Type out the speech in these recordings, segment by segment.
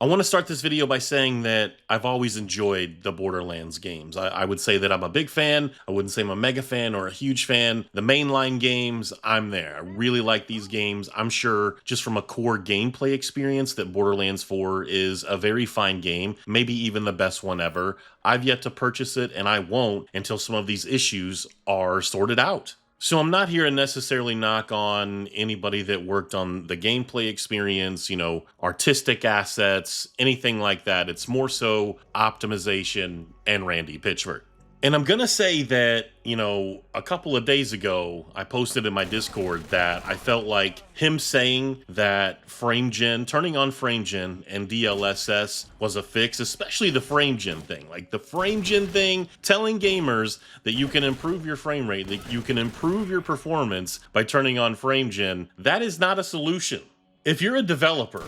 I want to start this video by saying that I've always enjoyed the Borderlands games. I would say that I'm a big fan. I wouldn't say I'm a mega fan or a huge fan. The mainline games, I'm there. I really like these games. I'm sure just from a core gameplay experience that Borderlands 4 is a very fine game, maybe even the best one ever. I've yet to purchase it, and I won't until some of these issues are sorted out. So I'm not here to necessarily knock on anybody that worked on the gameplay experience, artistic assets, anything like that. It's more so optimization and Randy Pitchford. And I'm going to say that, a couple of days ago, I posted in my Discord that I felt like him saying that turning on frame gen and DLSS was a fix, especially the frame gen thing. Like the frame gen thing, telling gamers that you can improve your frame rate, that you can improve your performance by turning on frame gen, that is not a solution. If you're a developer,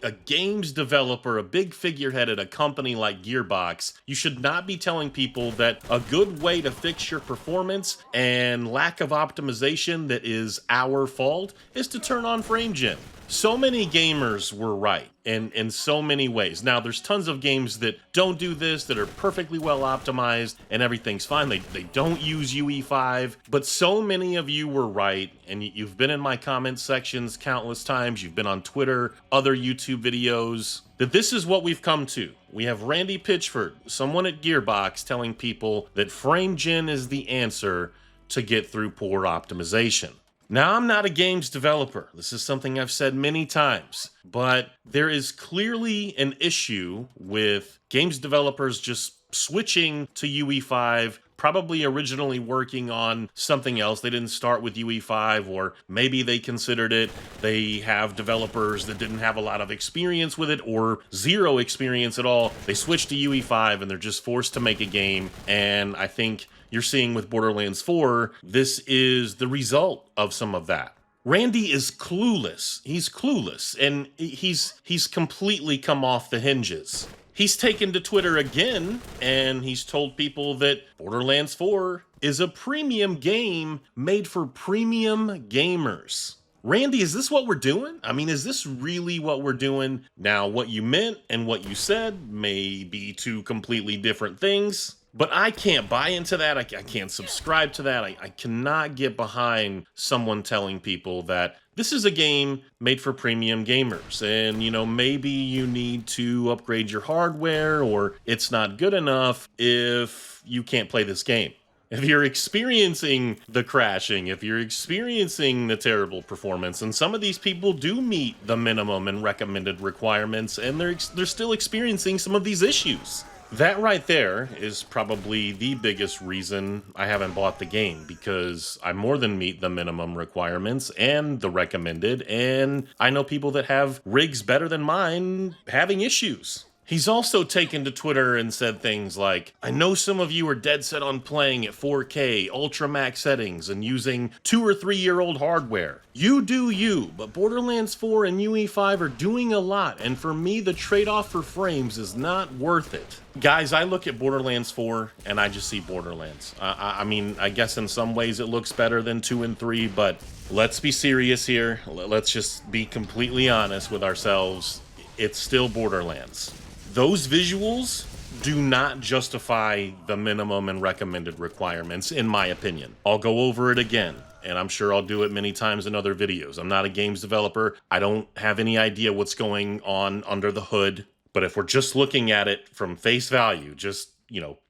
a games developer, a big figurehead at a company like Gearbox, you should not be telling people that a good way to fix your performance and lack of optimization that is our fault is to turn on frame gen. So many gamers were right in so many ways. Now, there's tons of games that don't do this, that are perfectly well optimized, and everything's fine. They don't use UE5, but so many of you were right, and you've been in my comment sections countless times. You've been on Twitter, other YouTube videos, that this is what we've come to. We have Randy Pitchford, someone at Gearbox, telling people that frame gen is the answer to get through poor optimization. Now, I'm not a games developer. This is something I've said many times, but there is clearly an issue with games developers just switching to UE5, probably originally working on something else. They didn't start with UE5, or maybe they considered it. They have developers that didn't have a lot of experience with it or zero experience at all. They switched to UE5 and they're just forced to make a game. And I think you're seeing with Borderlands 4, this is the result of some of that. Randy is clueless. He's clueless, and he's completely come off the hinges. He's taken to Twitter again, and he's told people that Borderlands 4 is a premium game made for premium gamers. Randy, is this what we're doing? I mean, is this really what we're doing? Now, what you meant and what you said may be two completely different things, but I can't buy into that. I can't subscribe to that. I cannot get behind someone telling people that this is a game made for premium gamers, and, maybe you need to upgrade your hardware, or it's not good enough if you can't play this game. If you're experiencing the crashing, if you're experiencing the terrible performance, and some of these people do meet the minimum and recommended requirements, and they're still experiencing some of these issues. That right there is probably the biggest reason I haven't bought the game, because I more than meet the minimum requirements and the recommended, and I know people that have rigs better than mine having issues. He's also taken to Twitter and said things like, I know some of you are dead set on playing at 4K, ultra max settings, and using 2 or 3 year old hardware. You do you, but Borderlands 4 and UE5 are doing a lot, and for me, the trade-off for frames is not worth it. Guys, I look at Borderlands 4 and I just see Borderlands. I mean, I guess in some ways it looks better than 2 and 3, but let's be serious here. Let's just be completely honest with ourselves. It's still Borderlands. Those visuals do not justify the minimum and recommended requirements, in my opinion. I'll go over it again, and I'm sure I'll do it many times in other videos. I'm not a games developer. I don't have any idea what's going on under the hood. But if we're just looking at it from face value, just,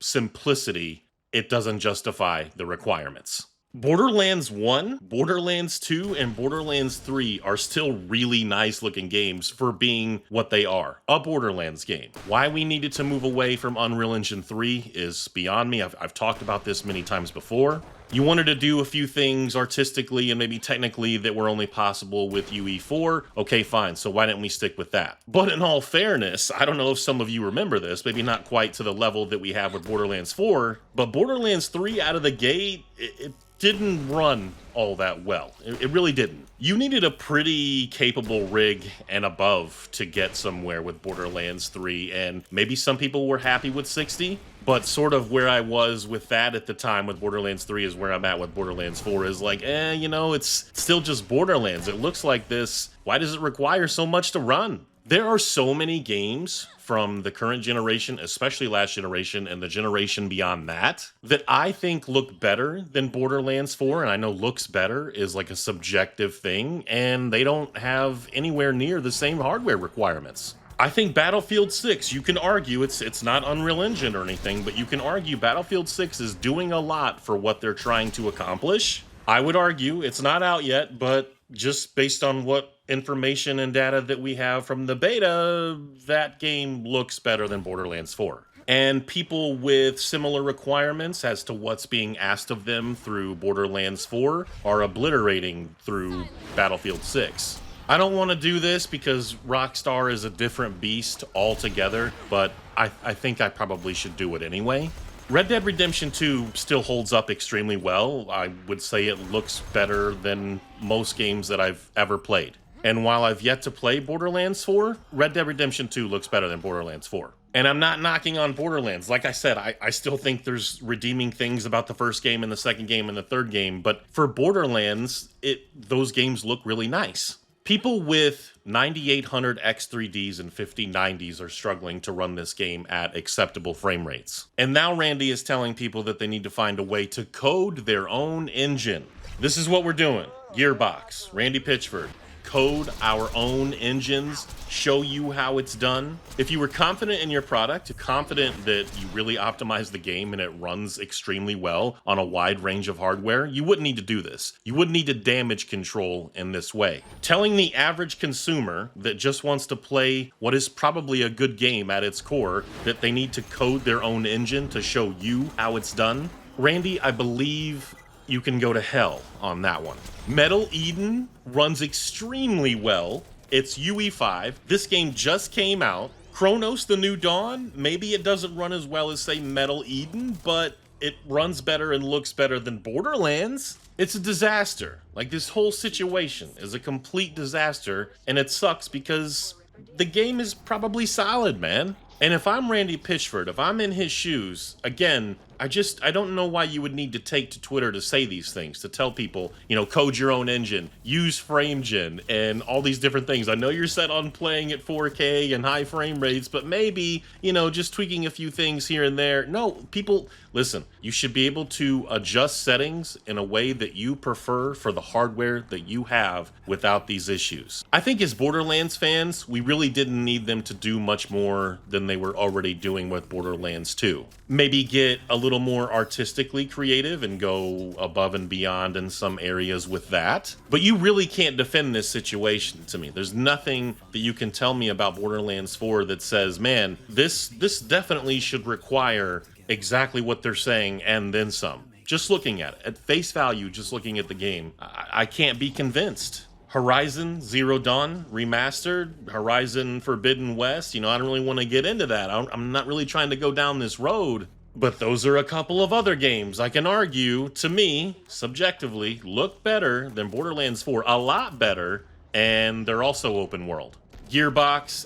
simplicity, it doesn't justify the requirements. Borderlands 1, Borderlands 2, and Borderlands 3 are still really nice looking games for being what they are, a Borderlands game. Why we needed to move away from Unreal Engine 3 is beyond me. I've talked about this many times before. You wanted to do a few things artistically and maybe technically that were only possible with UE4. Okay, fine, so why didn't we stick with that? But in all fairness, I don't know if some of you remember this, maybe not quite to the level that we have with Borderlands 4, but Borderlands 3 out of the gate, it didn't run all that well. It really didn't. You needed a pretty capable rig and above to get somewhere with Borderlands 3, and maybe some people were happy with 60, but sort of where I was with that at the time with Borderlands 3 is where I'm at with Borderlands 4 is like, it's still just Borderlands. It looks like this. Why does it require so much to run? There are so many games from the current generation, especially last generation and the generation beyond that, that I think look better than Borderlands 4. And I know looks better is like a subjective thing, and they don't have anywhere near the same hardware requirements. I think Battlefield 6, you can argue it's not Unreal Engine or anything, but you can argue Battlefield 6 is doing a lot for what they're trying to accomplish. I would argue it's not out yet, but just based on what information and data that we have from the beta, that game looks better than Borderlands 4. And people with similar requirements as to what's being asked of them through Borderlands 4 are obliterating through Battlefield 6. I don't want to do this because Rockstar is a different beast altogether, but I think I probably should do it anyway. Red Dead Redemption 2 still holds up extremely well. I would say it looks better than most games that I've ever played. And while I've yet to play Borderlands 4, Red Dead Redemption 2 looks better than Borderlands 4. And I'm not knocking on Borderlands. Like I said, I still think there's redeeming things about the first game and the second game and the third game. But for Borderlands, those games look really nice. People with 9800 X3Ds and 5090s are struggling to run this game at acceptable frame rates. And now Randy is telling people that they need to find a way to code their own engine. This is what we're doing. Gearbox, Randy Pitchford. Code our own engines, show you how it's done. If you were confident in your product, confident that you really optimized the game and it runs extremely well on a wide range of hardware, you wouldn't need to do this. You wouldn't need to damage control in this way. Telling the average consumer that just wants to play what is probably a good game at its core that they need to code their own engine to show you how it's done, Randy, I believe you can go to hell on that one. Metal Eden runs extremely well. It's UE5. This game just came out. Cronos, The New Dawn, maybe it doesn't run as well as, say, Metal Eden, but it runs better and looks better than Borderlands. It's a disaster. Like, this whole situation is a complete disaster, and it sucks because the game is probably solid, man. And if I'm Randy Pitchford, if I'm in his shoes, again, I don't know why you would need to take to Twitter to say these things, to tell people, code your own engine, use FrameGen, and all these different things. I know you're set on playing at 4K and high frame rates, but maybe, just tweaking a few things here and there. No, people, listen, you should be able to adjust settings in a way that you prefer for the hardware that you have without these issues. I think as Borderlands fans, we really didn't need them to do much more than they were already doing with Borderlands 2. Maybe get a little more artistically creative and go above and beyond in some areas with that. But you really can't defend this situation to me. There's nothing that you can tell me about Borderlands 4 that says, man, this definitely should require exactly what they're saying and then some. Just looking at it, at face value, just looking at the game, I can't be convinced. Horizon Zero Dawn Remastered, Horizon Forbidden West, I don't really want to get into that. I'm not really trying to go down this road, but those are a couple of other games I can argue, to me, subjectively, look better than Borderlands 4, a lot better, and they're also open world. Gearbox,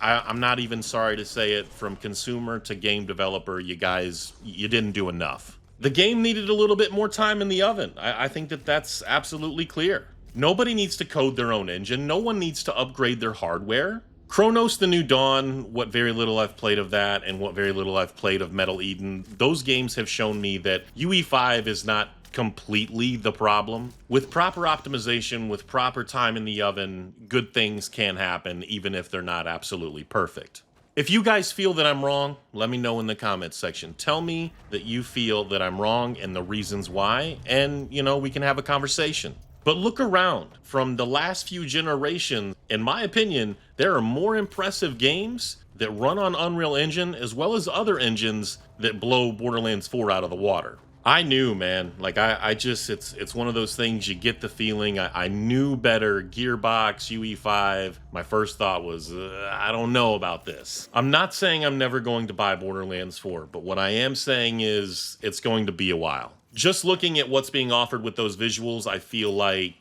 I'm not even sorry to say it, from consumer to game developer, you guys, you didn't do enough. The game needed a little bit more time in the oven. I think that's absolutely clear. Nobody needs to code their own engine. No one needs to upgrade their hardware. Cronos, The New Dawn, what very little I've played of that and what very little I've played of Metal Eden, those games have shown me that UE5 is not completely the problem. With proper optimization, with proper time in the oven, good things can happen even if they're not absolutely perfect. If you guys feel that I'm wrong, let me know in the comments section. Tell me that you feel that I'm wrong and the reasons why, and, we can have a conversation. But look around. From the last few generations, in my opinion, there are more impressive games that run on Unreal Engine as well as other engines that blow Borderlands 4 out of the water. I knew, man. Like, it's one of those things, you get the feeling. I knew better. Gearbox, UE5. My first thought was, I don't know about this. I'm not saying I'm never going to buy Borderlands 4, but what I am saying is it's going to be a while. Just looking at what's being offered with those visuals, I feel like,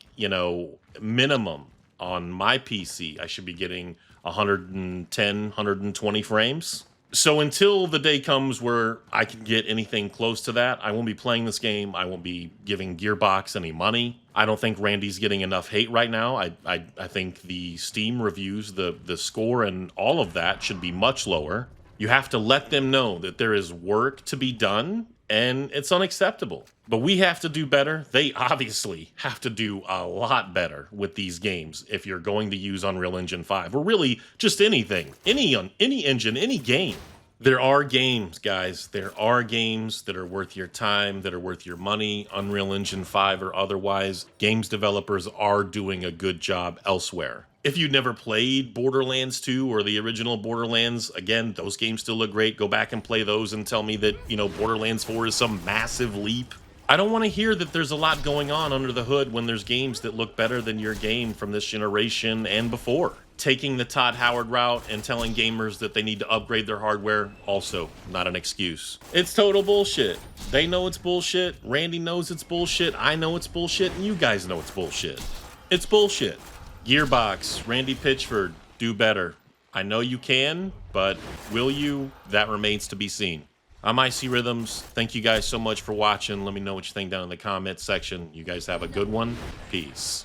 minimum on my PC, I should be getting 110, 120 frames. So until the day comes where I can get anything close to that, I won't be playing this game. I won't be giving Gearbox any money. I don't think Randy's getting enough hate right now. I think the Steam reviews, the score and all of that should be much lower. You have to let them know that there is work to be done, and it's unacceptable. But we have to do better. They obviously have to do a lot better with these games if you're going to use Unreal Engine 5, or really just anything, any engine, any game. There are games, guys. There are games that are worth your time, that are worth your money, Unreal Engine 5 or otherwise. Games developers are doing a good job elsewhere. If you never played Borderlands 2 or the original Borderlands, again, those games still look great. Go back and play those and tell me that, Borderlands 4 is some massive leap. I don't want to hear that there's a lot going on under the hood when there's games that look better than your game from this generation and before. Taking the Todd Howard route and telling gamers that they need to upgrade their hardware, also not an excuse. It's total bullshit. They know it's bullshit. Randy knows it's bullshit. I know it's bullshit. And you guys know it's bullshit. It's bullshit. Gearbox, Randy Pitchford, do better. I know you can, but will you? That remains to be seen. I'm Icy Rhythms. Thank you guys so much for watching. Let me know what you think down in the comments section. You guys have a good one. Peace.